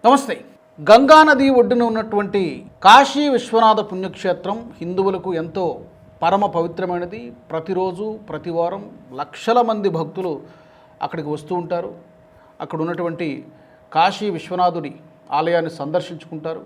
నమస్తే. గంగా నది ఒడ్డున ఉన్నటువంటి కాశీ విశ్వనాథ పుణ్యక్షేత్రం హిందువులకు ఎంతో పరమ పవిత్రమైనది. ప్రతిరోజు ప్రతి వారం లక్షల మంది భక్తులు అక్కడికి వస్తూ ఉంటారు. అక్కడ ఉన్నటువంటి కాశీ విశ్వనాథుడి ఆలయాన్ని సందర్శించుకుంటారు,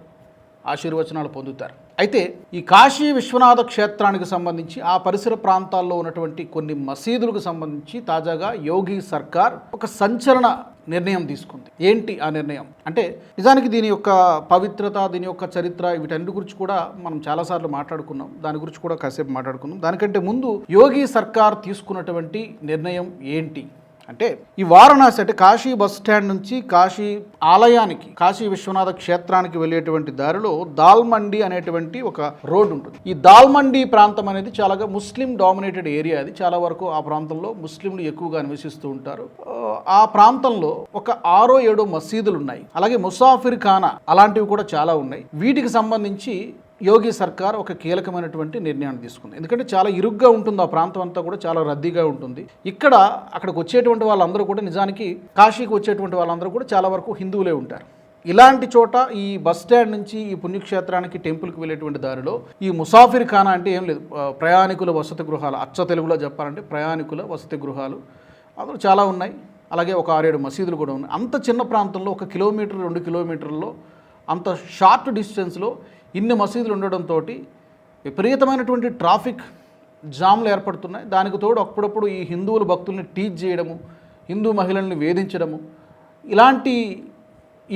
ఆశీర్వచనాలు పొందుతారు. అయితే ఈ కాశీ విశ్వనాథ క్షేత్రానికి సంబంధించి ఆ పరిసర ప్రాంతాల్లో ఉన్నటువంటి కొన్ని మసీదులకు సంబంధించి తాజాగా యోగి సర్కార్ ఒక సంచలన నిర్ణయం తీసుకుంది. ఏంటి ఆ నిర్ణయం అంటే, నిజానికి దీని యొక్క పవిత్రత, దీని యొక్క చరిత్ర, వీటన్నిటి గురించి కూడా మనం చాలాసార్లు మాట్లాడుకున్నాం. దాని గురించి కూడా కాసేపు మాట్లాడుకున్నాం. దానికంటే ముందు యోగి సర్కార్ తీసుకున్నటువంటి నిర్ణయం ఏంటి అంటే, ఈ వారణాసి అంటే కాశీ బస్ స్టాండ్ నుంచి కాశీ ఆలయానికి, కాశీ విశ్వనాథ క్షేత్రానికి వెళ్ళేటువంటి దారిలో దాల్మండి అనేటువంటి ఒక రోడ్డు ఉంటుంది. ఈ దాల్మండి ప్రాంతం అనేది చాలా ముస్లిం డామినేటెడ్ ఏరియా. అది చాలా వరకు ఆ ప్రాంతంలో ముస్లింలు ఎక్కువగా నివసిస్తూ ఉంటారు. ఆ ప్రాంతంలో ఒక 6-7 మసీదులు ఉన్నాయి. అలాగే ముసాఫిర్ ఖానా అలాంటివి కూడా చాలా ఉన్నాయి. వీటికి సంబంధించి యోగి సర్కార్ ఒక కీలకమైనటువంటి నిర్ణయాన్ని తీసుకుంది. ఎందుకంటే చాలా ఇరుగ్గా ఉంటుంది, ఆ ప్రాంతం అంతా కూడా చాలా రద్దీగా ఉంటుంది. అక్కడికి వచ్చేటువంటి వాళ్ళందరూ కూడా, నిజానికి కాశీకి వచ్చేటువంటి వాళ్ళందరూ కూడా చాలా వరకు హిందువులే ఉంటారు. ఇలాంటి చోట ఈ బస్ స్టాండ్ నుంచి ఈ పుణ్యక్షేత్రానికి టెంపుల్కి వెళ్ళేటువంటి దారిలో ఈ ముసాఫిర్ ఖానా అంటే ఏం లేదు, ప్రయాణికుల వసతి గృహాలు, అచ్చ తెలుగులో చెప్పాలంటే ప్రయాణికుల వసతి గృహాలు అందులో చాలా ఉన్నాయి. అలాగే ఒక 6-7 మసీదులు కూడా ఉన్నాయి. అంత చిన్న ప్రాంతంలో 1 కిలోమీటర్ 2 కిలోమీటర్లలో అంత షార్ట్ డిస్టెన్స్లో ఇన్ని మసీదులు ఉండడంతో విపరీతమైనటువంటి ట్రాఫిక్ జామ్లు ఏర్పడుతున్నాయి. దానికి తోడు అప్పుడప్పుడు ఈ హిందువుల భక్తుల్ని టీచ్ చేయడము, హిందూ మహిళల్ని వేధించడము, ఇలాంటి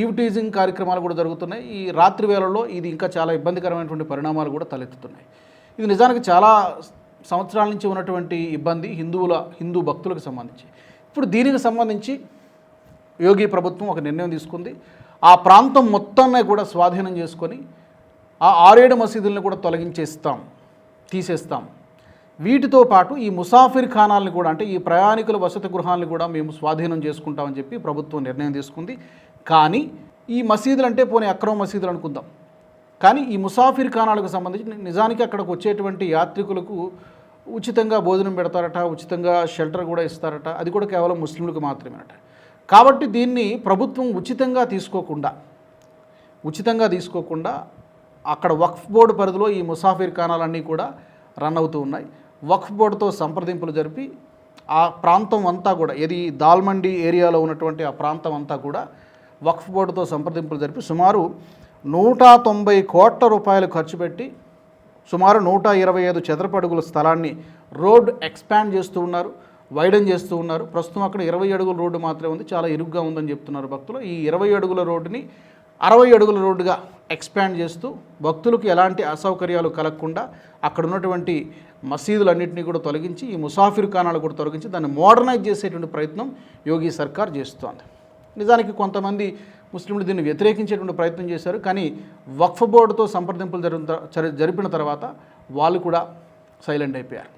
ఈవ్టీజింగ్ కార్యక్రమాలు కూడా జరుగుతున్నాయి. ఈ రాత్రి వేళల్లో ఇది ఇంకా చాలా ఇబ్బందికరమైనటువంటి పరిణామాలు కూడా తలెత్తుతున్నాయి. ఇది నిజానికి చాలా సంవత్సరాల నుంచి ఉన్నటువంటి ఇబ్బంది హిందూ భక్తులకు సంబంధించి. ఇప్పుడు దీనికి సంబంధించి యోగి ప్రభుత్వం ఒక నిర్ణయం తీసుకుంది. ఆ ప్రాంతం మొత్తాన్ని కూడా స్వాధీనం చేసుకొని ఆ 6-7 మసీదులను కూడా తీసేస్తాం. వీటితో పాటు ఈ ముసాఫిర్ ఖానాలను కూడా, అంటే ఈ ప్రయాణికుల వసతి గృహాలను కూడా మేము స్వాధీనం చేసుకుంటామని చెప్పి ప్రభుత్వం నిర్ణయం తీసుకుంది. కానీ ఈ మసీదులు అంటే పోనీ అక్రమ మసీదులు అనుకుందాం, కానీ ఈ ముసాఫిర్ ఖానాలకు సంబంధించి నిజానికి అక్కడికి వచ్చేటువంటి యాత్రికులకు ఉచితంగా భోజనం పెడతారట, ఉచితంగా షెల్టర్ కూడా ఇస్తారట. అది కూడా కేవలం ముస్లింలకు మాత్రమేనట. కాబట్టి దీన్ని ప్రభుత్వం ఉచితంగా తీసుకోకుండా అక్కడ వక్ఫ్ బోర్డు పరిధిలో ఈ ముసాఫిర్ ఖానాలన్నీ కూడా రన్ అవుతూ ఉన్నాయి. వక్ఫ్ బోర్డుతో సంప్రదింపులు జరిపి ఆ ప్రాంతం అంతా కూడా, ఏది దాల్మండి ఏరియాలో ఉన్నటువంటి ఆ ప్రాంతం అంతా కూడా వక్ఫ్ బోర్డుతో సంప్రదింపులు జరిపి సుమారు 190 కోట్ల రూపాయలు ఖర్చు పెట్టి సుమారు 125 చదరపు అడుగుల స్థలాన్ని రోడ్ ఎక్స్పాండ్ చేస్తూ ఉన్నారు, వైడన్ చేస్తూ ఉన్నారు. ప్రస్తుతం అక్కడ 20 అడుగుల రోడ్డు మాత్రమే ఉంది, చాలా ఇరుగ్గా ఉందని చెప్తున్నారు భక్తులు. ఈ 20 అడుగుల రోడ్డుని 60 అడుగుల రోడ్డుగా ఎక్స్పాండ్ చేస్తూ భక్తులకు ఎలాంటి అసౌకర్యాలు కలగకుండా అక్కడ ఉన్నటువంటి మసీదులన్నింటినీ కూడా తొలగించి, ఈ ముసాఫిర్ ఖానాలు కూడా తొలగించి దాన్ని మోడర్నైజ్ చేసేటువంటి ప్రయత్నం యోగి సర్కార్ చేస్తోంది. నిజానికి కొంతమంది ముస్లింలు దీన్ని వ్యతిరేకించేటువంటి ప్రయత్నం చేశారు. కానీ వక్ఫ్ బోర్డుతో సంప్రదింపులు జరిపిన తర్వాత వాళ్ళు కూడా సైలెంట్ అయిపోయారు.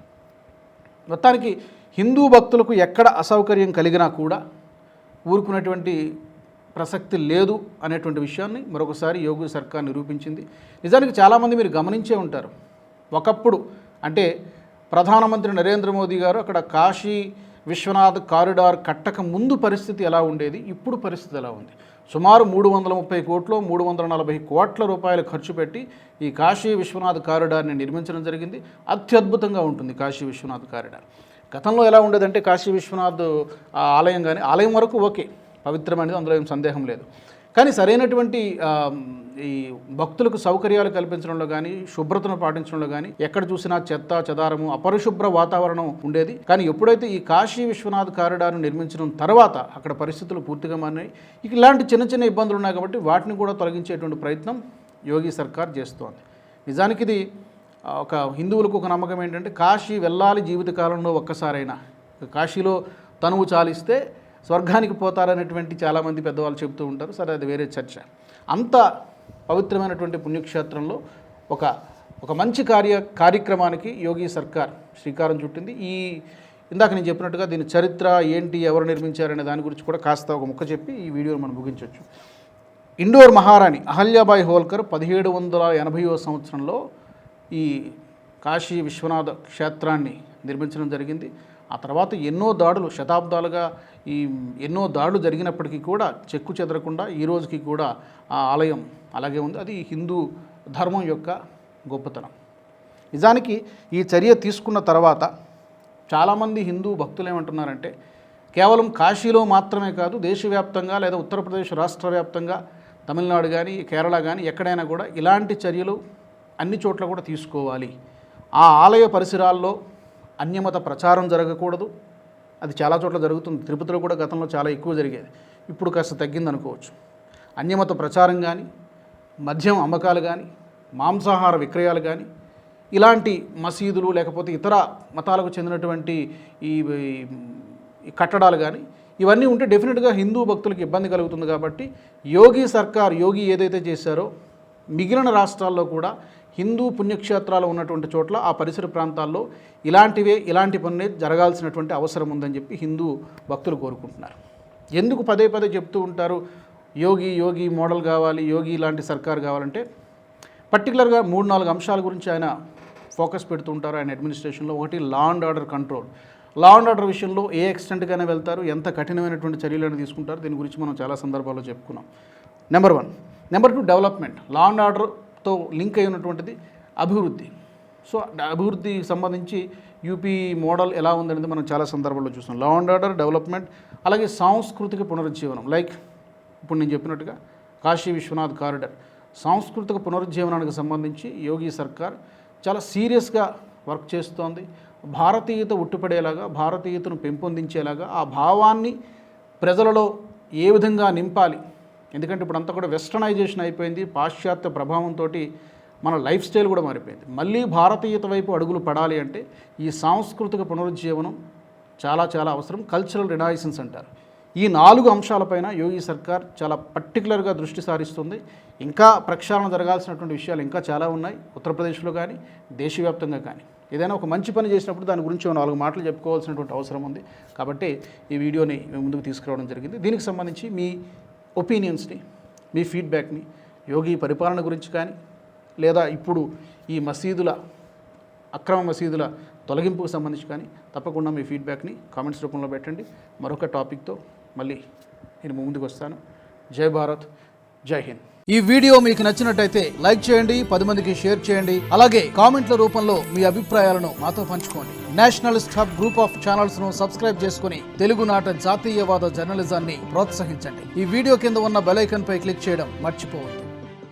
మొత్తానికి హిందూ భక్తులకు ఎక్కడ అసౌకర్యం కలిగినా కూడా ఊరుకునేటువంటి ప్రసక్తి లేదు అనేటువంటి విషయాన్ని మరొకసారి యోగి సర్కార్ నిరూపించింది. నిజానికి చాలామంది మీరు గమనించే ఉంటారు, ఒకప్పుడు అంటే ప్రధానమంత్రి నరేంద్ర మోదీ గారు అక్కడ కాశీ విశ్వనాథ్ కారిడార్ కట్టక ముందు పరిస్థితి ఎలా ఉండేది, ఇప్పుడు పరిస్థితి ఎలా ఉంది. సుమారు 330 కోట్లు 340 కోట్ల రూపాయలు ఖర్చు పెట్టి ఈ కాశీ విశ్వనాథ్ కారిడార్ని నిర్మించడం జరిగింది. అత్యద్భుతంగా ఉంటుంది కాశీ విశ్వనాథ్ కారిడార్. గతంలో ఎలా ఉండేదంటే, కాశీ విశ్వనాథ్ ఆలయం కానీ, ఆలయం వరకు ఓకే, పవిత్రమైనది, అందులో ఏం సందేహం లేదు. కానీ సరైనటువంటి ఈ భక్తులకు సౌకర్యాలు కల్పించడంలో కానీ, శుభ్రతను పాటించడంలో కానీ ఎక్కడ చూసినా చెత్త చెదారము, అపరిశుభ్ర వాతావరణం ఉండేది. కానీ ఎప్పుడైతే ఈ కాశీ విశ్వనాథ్ కారిడార్ను నిర్మించడం తర్వాత అక్కడ పరిస్థితులు పూర్తిగా మారినాయి. ఇలాంటి చిన్న ఇబ్బందులు ఉన్నాయి కాబట్టి వాటిని కూడా తొలగించేటువంటి ప్రయత్నం యోగి సర్కార్ చేస్తోంది. నిజానికి ఇది ఒక హిందువులకు ఒక నమ్మకం ఏంటంటే, కాశీ వెళ్ళాలి జీవితకాలంలో ఒక్కసారైనా, కాశీలో తనువు చాలిస్తే స్వర్గానికి పోతారనేటువంటి చాలామంది పెద్దవాళ్ళు చెబుతూ ఉంటారు. సరే, అది వేరే చర్చ. అంత పవిత్రమైనటువంటి పుణ్యక్షేత్రంలో ఒక మంచి కార్యక్రమానికి యోగి సర్కార్ శ్రీకారం చుట్టింది. ఇందాక నేను చెప్పినట్టుగా దీని చరిత్ర ఏంటి, ఎవరు నిర్మించారనే దాని గురించి కూడా కాస్త ఒక ముక్క చెప్పి ఈ వీడియోని మనం ముగించవచ్చు. ఇండోర్ మహారాణి అహల్యాబాయి హోల్కర్ 1780వ సంవత్సరంలో ఈ కాశీ విశ్వనాథ క్షేత్రాన్ని నిర్మించడం జరిగింది. ఆ తర్వాత ఎన్నో దాడులు శతాబ్దాలుగా ఎన్నో దాడులు జరిగినప్పటికీ కూడా చెక్కు చెదరకుండా ఈ రోజుకి కూడా ఆ ఆలయం అలాగే ఉంది. అది హిందూ ధర్మం యొక్క గొప్పతనం. నిజానికి ఈ చర్య తీసుకున్న తర్వాత చాలామంది హిందూ భక్తులు ఏమంటున్నారంటే కేవలం కాశీలో మాత్రమే కాదు, దేశవ్యాప్తంగా లేదా ఉత్తరప్రదేశ్ రాష్ట్ర వ్యాప్తంగా, తమిళనాడు కానీ కేరళ కానీ ఎక్కడైనా కూడా ఇలాంటి చర్యలు అన్ని చోట్ల కూడా తీసుకోవాలి. ఆ ఆలయ పరిసరాల్లో అన్యమత ప్రచారం జరగకూడదు. అది చాలా చోట్ల జరుగుతుంది. తిరుపతిలో కూడా గతంలో చాలా ఎక్కువ జరిగేది, ఇప్పుడు కాస్త తగ్గిందనుకోవచ్చు. అన్యమత ప్రచారం కానీ, మద్యం అమ్మకాలు కానీ, మాంసాహార విక్రయాలు కానీ, ఇలాంటి మసీదులు లేకపోతే ఇతర మతాలకు చెందినటువంటి ఈ కట్టడాలు కానీ ఇవన్నీ ఉంటే డెఫినెట్గా హిందూ భక్తులకు ఇబ్బంది కలుగుతుంది. కాబట్టి యోగి ఏదైతే చేశారో మిగిలిన రాష్ట్రాల్లో కూడా హిందూ పుణ్యక్షేత్రాలు ఉన్నటువంటి చోట్ల ఆ పరిసర ప్రాంతాల్లో ఇలాంటి పనులే జరగాల్సినటువంటి అవసరం ఉందని చెప్పి హిందూ భక్తులు కోరుకుంటున్నారు. ఎందుకు పదే పదే చెప్తూ ఉంటారు యోగి మోడల్ కావాలి, యోగి ఇలాంటి సర్కార్ కావాలంటే పర్టికులర్గా 3-4 అంశాల గురించి ఆయన ఫోకస్ పెడుతూ ఉంటారు ఆయన అడ్మినిస్ట్రేషన్లో. ఒకటి law and order control. Law and order విషయంలో ఏ ఎక్స్టెంట్గానే వెళ్తారు, ఎంత కఠినమైనటువంటి చర్యలను తీసుకుంటారు, దీని గురించి మనం చాలా సందర్భాల్లో చెప్పుకున్నాం. Number 1. Number 2 development. Law and ఆర్డర్తో లింక్ అయి ఉన్నటువంటిది అభివృద్ధి. సో అభివృద్ధికి సంబంధించి యూపీ మోడల్ ఎలా ఉందనేది మనం చాలా సందర్భాల్లో చూస్తాం. లా అండ్ ఆర్డర్, డెవలప్మెంట్, అలాగే సాంస్కృతిక పునరుజ్జీవనం. లైక్ ఇప్పుడు నేను చెప్పినట్టుగా కాశీ విశ్వనాథ్ కారిడార్ సాంస్కృతిక పునరుజ్జీవనానికి సంబంధించి యోగి సర్కార్ చాలా సీరియస్గా వర్క్ చేస్తోంది. భారతీయత ఉట్టిపడేలాగా, భారతీయతను పెంపొందించేలాగా, ఆ భావాన్ని ప్రజలలో ఏ విధంగా నింపాలి. ఎందుకంటే ఇప్పుడు అంతా కూడా వెస్టర్నైజేషన్ అయిపోయింది, పాశ్చాత్య ప్రభావంతో మన లైఫ్ స్టైల్ కూడా మారిపోయింది. మళ్ళీ భారతీయత వైపు అడుగులు పడాలి అంటే ఈ సాంస్కృతిక పునరుజ్జీవనం చాలా చాలా అవసరం. కల్చరల్ రినైసెన్స్ అంటారు. ఈ 4 అంశాలపైన యోగి సర్కార్ చాలా పర్టికులర్గా దృష్టి సారిస్తుంది. ఇంకా ప్రక్షాళన జరగాల్సినటువంటి విషయాలు ఇంకా చాలా ఉన్నాయి, ఉత్తరప్రదేశ్లో కానీ దేశవ్యాప్తంగా కానీ. ఏదైనా ఒక మంచి పని చేసినప్పుడు దాని గురించి 4 మాటలు చెప్పుకోవాల్సినటువంటి అవసరం ఉంది. కాబట్టి ఈ వీడియోని ముందుకు తీసుకురావడం జరిగింది. దీనికి సంబంధించి మీ ఒపీనియన్స్ని, మీ ఫీడ్బ్యాక్ని యోగి పరిపాలన గురించి కానీ లేదా ఇప్పుడు ఈ అక్రమ మసీదుల తొలగింపుకు సంబంధించి కానీ తప్పకుండా మీ ఫీడ్బ్యాక్ని కామెంట్స్ రూపంలో పెట్టండి. మరొక టాపిక్తో మళ్ళీ నేను ముందుకు వస్తాను. జై భారత్, జై హింద్. ఈ వీడియో మీకు నచ్చినట్టయితే లైక్ చేయండి, 10 మందికి షేర్ చేయండి. అలాగే కామెంట్ల రూపంలో మీ అభిప్రాయాలను మాతో పంచుకోండి. Nationalist hub group of channels ను సబ్స్క్రైబ్ చేసుకుని తెలుగునాట జాతీయవాద జర్నలిజాన్ని ప్రోత్సహించండి. ఈ వీడియో కింద ఉన్న బెల్ ఐకాన్ పై క్లిక్ చేయడం మర్చిపోవద్దు.